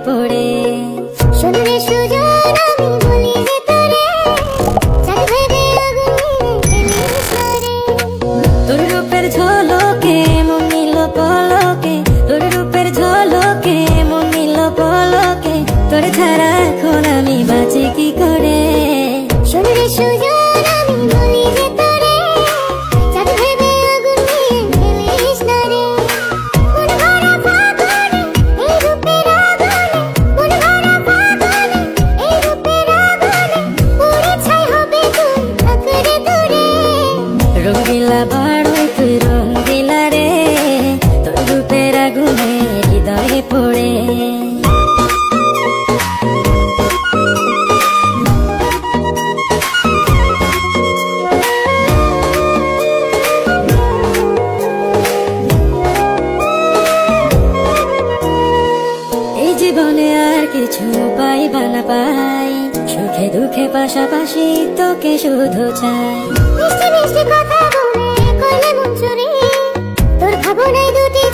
পড়ে। শুনলে সুজন আমি বলি যে তোরে, চাঁদ ভেবে আগুন নিয়ে ফেলিস না রে। তোর রূপের ঝলকে মন নিল পলকে, তোর রূপের ঝলকে মন নিল পলকে, তোর ছাড়া এখন আমি বাঁচি কি করে। শুনলে সুজন আমি বলি যে তোরে, চাঁদ ভেবে আগুন নিয়ে ফেলিস না রে। মন ভরা ফাগুনে এই রূপের আগুনে, মন ভরা ফাগুনে এই রূপের আগুনে, পুড়ে ছাই হবে তুই থাকরে দূরে। রঙ্গিলা বাড়ই তুই রঙ্গিলা রে, তোর রূপের আগুনে হৃদয়ে পড়ে। এই জীবনে আর কিছু পাইবা না পাই, সুখে দুঃখে পাশাপাশি তোকে শুধু চাই। মিষ্টি মিষ্টি কথা বলে করলে মন চুরি, তোর ভাবনায় দুটি